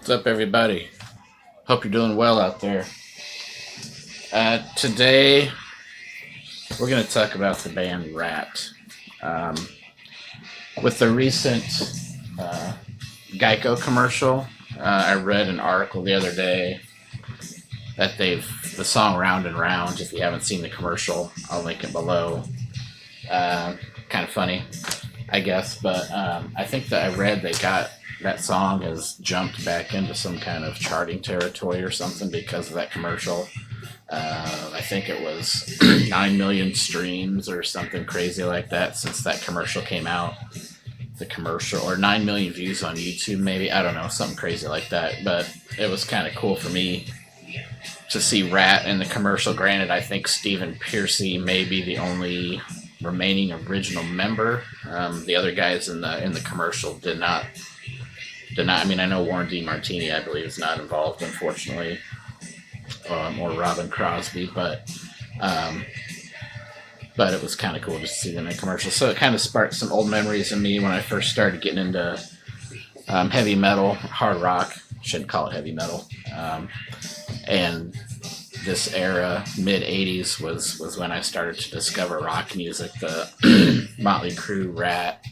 What's up, everybody? Hope you're doing well out there. Today, we're going to talk about the band Rat. Um, with the recent uh, Geico commercial, I read an article the other day that the song Round and Round, if you haven't seen the commercial, I'll link it below. Kind of funny, I guess, but I think that I read they got that song has jumped back into some kind of charting territory or something because of that commercial. I think it was 9 million streams or something crazy like that since that commercial came out. The commercial, or 9 million views on YouTube, maybe. I don't know, something crazy like that. But it was kind of cool for me to see Rat in the commercial. Granted, I think Stephen Piercy may be the only remaining original member. The other guys in the commercial did not. I mean, I know Warren D. Martini, I believe, is not involved, unfortunately, or Robin Crosby, um, but it was kind of cool to see them in commercials. So it kind of sparked some old memories in me when I first started getting into heavy metal, hard rock. Shouldn't call it heavy metal. And this era, mid '80s, was when I started to discover rock music, the Motley Crue, Rat,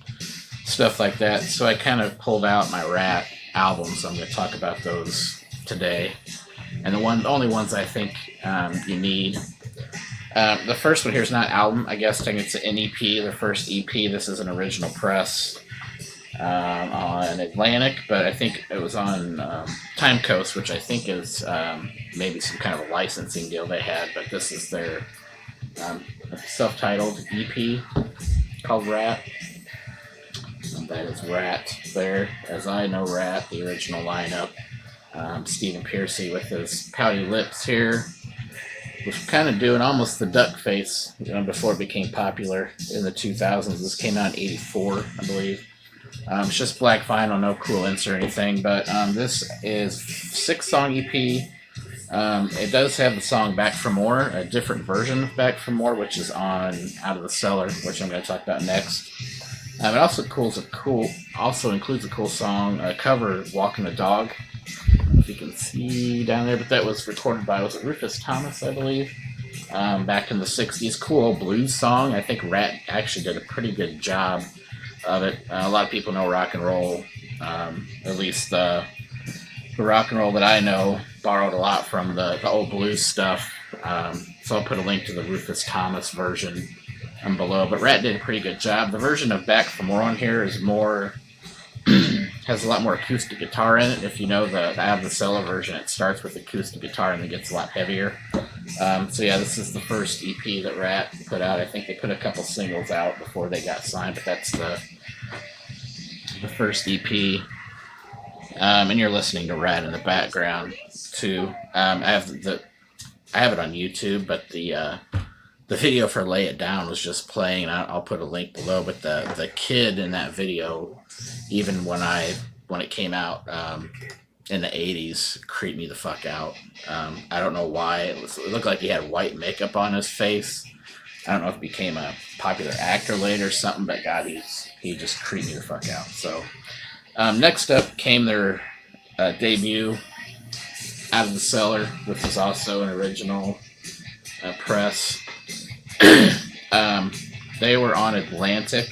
stuff like that. So I kind of pulled out my Rat albums. I'm going to talk about those today, and the only ones I think you need. The first one here is not album. I guess I think it's an EP. The first EP. This is an original press on Atlantic, but I think it was on Time Coast, which I think is maybe some kind of a licensing deal they had. But this is their self-titled EP called Rat. And that is Rat there. As I know Rat, the original lineup. Stephen Piercy with his pouty lips here was kind of doing almost the duck face, before it became popular in the 2000s. This came out in '84, I believe. It's just black vinyl, no cool ints or anything, but this is 6-song EP. It does have the song Back for More, a different version of Back for More, which is on Out of the Cellar, which I'm going to talk about next. It also includes a cool song, a cover, Walking the Dog. I don't know if you can see down there, but that was recorded by, was it Rufus Thomas, I believe, back in the 60s. Cool old blues song. I think Rat actually did a pretty good job of it. A lot of people know rock and roll, at least the rock and roll that I know borrowed a lot from the old blues stuff. So I'll put a link to the Rufus Thomas version below. But Rat did a pretty good job. The version of Back for More on here is more has a lot more acoustic guitar in it. If you know the Out of the Cellar version, it starts with acoustic guitar and then gets a lot heavier. So yeah, this is the first EP that Rat put out. I think they put a couple singles out before they got signed, but that's the first EP. And you're listening to Rat in the background too. I have it on YouTube, but the video for Lay It Down was just playing, and I'll put a link below. But the kid in that video, even when it came out in the '80s, creeped me the fuck out. I don't know why. It looked like he had white makeup on his face. I don't know if he became a popular actor later or something, but God, he just creeped me the fuck out. So next up came their debut, Out of the Cellar, which is also an original press. They were on Atlantic,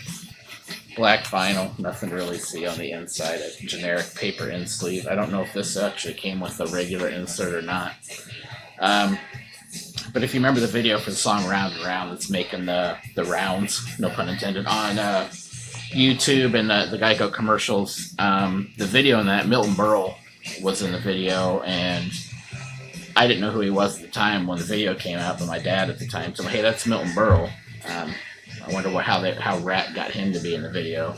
black vinyl, nothing to really see on the inside, a generic paper in sleeve. I don't know if this actually came with a regular insert or not. But if you remember the video for the song Round and Round, it's making the rounds, no pun intended, on YouTube and the Geico commercials. The video in that, Milton Berle was in the video, and I didn't know who he was at the time when the video came out, but my dad at the time told me, "Hey, that's Milton Berle." I wonder how Rat got him to be in the video.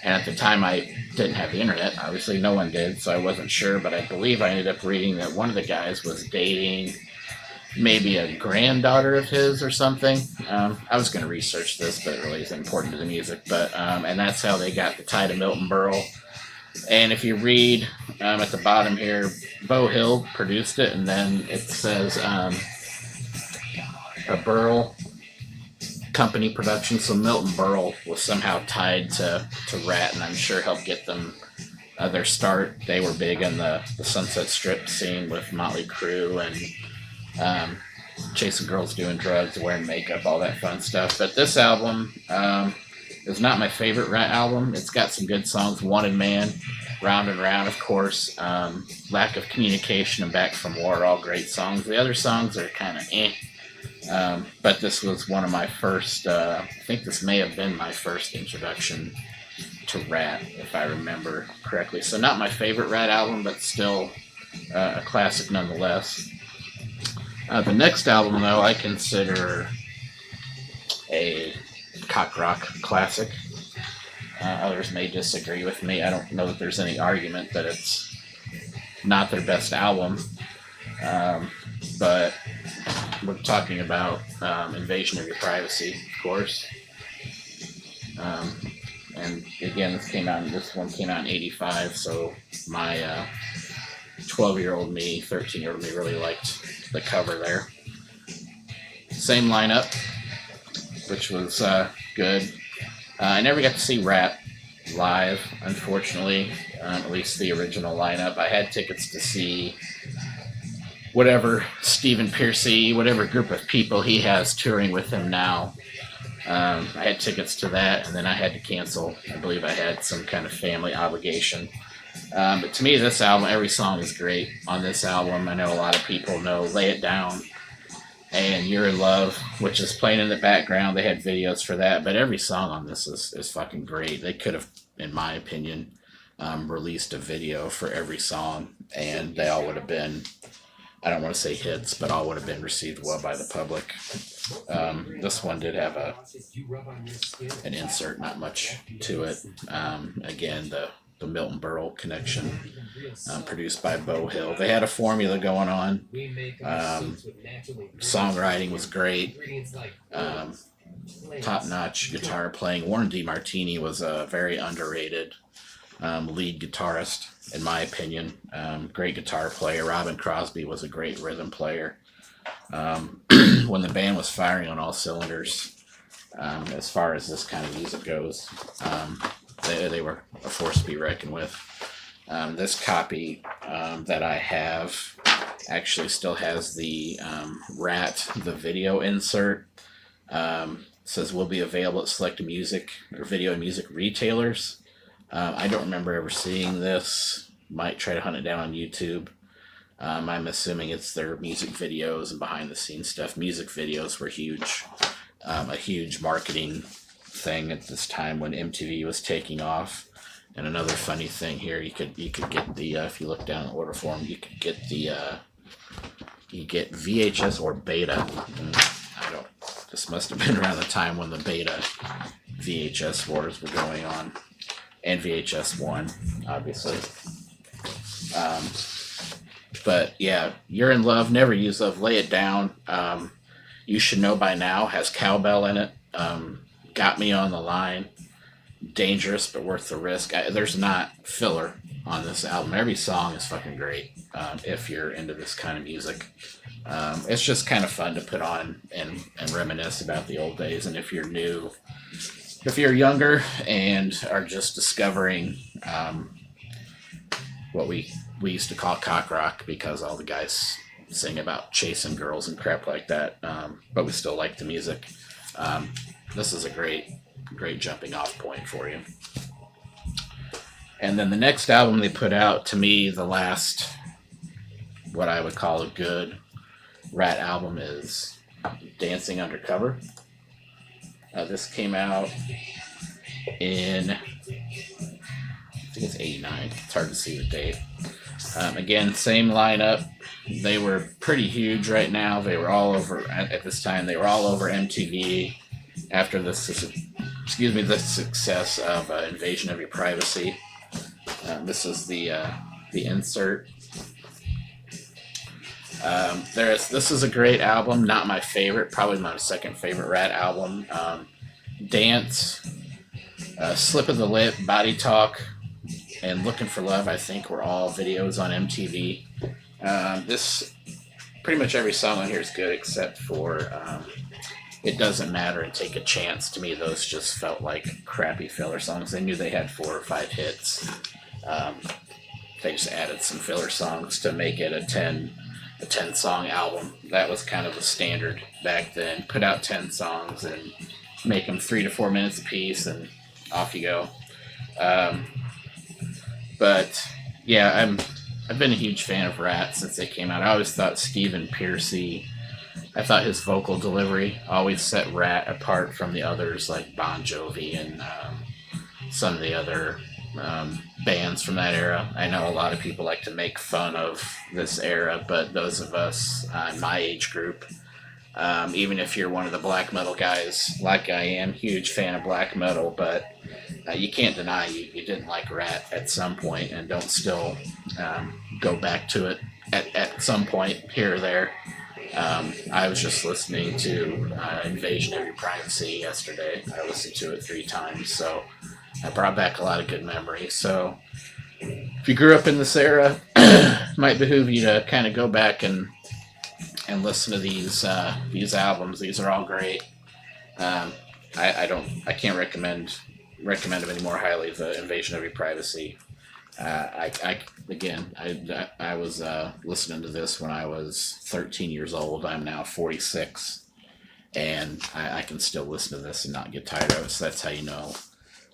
And at the time, I didn't have the internet. Obviously, no one did, so I wasn't sure. But I believe I ended up reading that one of the guys was dating maybe a granddaughter of his or something. I was going to research this, but it really isn't important to the music. But and that's how they got the tie to Milton Berle. And if you read at the bottom here, Beau Hill produced it, and then it says a Berle company production. So Milton Berle was somehow tied to Rat, and I'm sure helped get them their start, they were big in the Sunset Strip scene with Motley Crue and chasing girls, doing drugs, wearing makeup, all that fun stuff. But this album is not my favorite Rat album. It's got some good songs. Wanted Man, Round and Round, of course. Lack of Communication and Back from War are all great songs. The other songs are kind of eh. But this was one of my first, I think this may have been my first introduction to Rat, if I remember correctly. So not my favorite Rat album, but still a classic nonetheless. The next album, though, I consider a cock rock classic. Others may disagree with me. I don't know that there's any argument that it's not their best album. But we're talking about Invasion of Your Privacy, of course. And again, this one came out in 85, so my 12-year-old me, 13-year-old me really liked the cover there. Same lineup, which was good. I never got to see Rat live, unfortunately, at least the original lineup. I had tickets to see whatever Stephen Pearcy, whatever group of people he has touring with him now. I had tickets to that, and then I had to cancel. I believe I had some kind of family obligation. But to me, this album, every song is great on this album. I know a lot of people know Lay It Down and You're in Love, which is playing in the background. They had videos for that, but every song on this is fucking great. They could have, in my opinion, released a video for every song, and they all would have been, I don't want to say hits, but all would have been received well by the public. This one did have an insert, not much to it. Again, the Milton Berle connection, produced by Beau Hill. They had a formula going on. Songwriting was great. Top-notch guitar playing. Warren DeMartini was a very underrated lead guitarist, in my opinion. Great guitar player. Robin Crosby was a great rhythm player. When the band was firing on all cylinders, as far as this kind of music goes, they were a force to be reckoned with. This copy that I have actually still has the Rat, the video insert. Says will be available at select music or video and music retailers. I don't remember ever seeing this. Might try to hunt it down on YouTube. I'm assuming it's their music videos and behind the scenes stuff. Music videos were huge. A huge marketing thing at this time when MTV was taking off. And another funny thing here, you could get the if you look down in the order form, you could get the you get VHS or beta. And this must have been around the time when the beta VHS wars were going on, and VHS 1, obviously. But yeah, You're in Love, Never Use Love, Lay It Down. You Should Know by Now has cowbell in it. Got Me on the Line, Dangerous but Worth the Risk. There's not filler on this album. Every song is fucking great if you're into this kind of music. It's just kind of fun to put on and reminisce about the old days. And if you're new, if you're younger and are just discovering what we used to call cock rock, because all the guys sing about chasing girls and crap like that, but we still like the music. This is a great jumping off point for you. And then the next album they put out, to me, the last, what I would call a good Rat album, is Dancing Undercover. This came out in, I think it's 89. It's hard to see the date. Again, same lineup. They were pretty huge right now. They were all over, at this time, they were all over MTV after the success of Invasion of Your Privacy. This is the insert. This is a great album. Not my favorite. Probably my second favorite Rat album. Dance, Slip of the Lip, Body Talk, and Looking for Love, I think, were all videos on MTV. This, pretty much every song on here is good except for It Doesn't Matter and Take a Chance. To me, those just felt like crappy filler songs. They knew they had 4 or 5 hits. They just added some filler songs to make it a 10 song album. That was kind of the standard back then. Put out 10 songs and make them 3 to 4 minutes apiece, and off you go. But yeah, I've been a huge fan of Rat since they came out. I always thought Stephen Pearcy, I thought his vocal delivery always set Rat apart from the others like Bon Jovi and some of the other bands from that era. I know a lot of people like to make fun of this era, but those of us in my age group, even if you're one of the black metal guys like I am, huge fan of black metal, but you can't deny you didn't like Rat at some point and don't still go back to it at some point here or there. I was just listening to Invasion of Your Privacy yesterday. I listened to it 3 times, so I brought back a lot of good memories. So if you grew up in this era, it might behoove you to kind of go back and listen to these albums. These are all great. I can't recommend them any more highly. The Invasion of Your Privacy. I was listening to this when I was 13 years old. I'm now 46, and I can still listen to this and not get tired of it. So that's how you know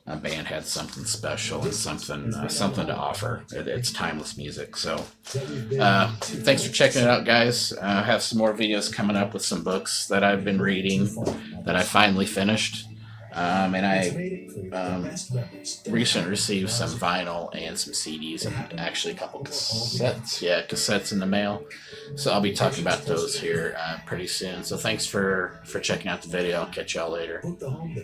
a band had something special and something to offer. It's timeless music. So thanks for checking it out, guys. I have some more videos coming up with some books that I've been reading that I finally finished. And I recently received some vinyl and some CDs and actually a couple cassettes. Yeah, cassettes in the mail. So I'll be talking about those here pretty soon. So thanks for checking out the video. I'll catch y'all later.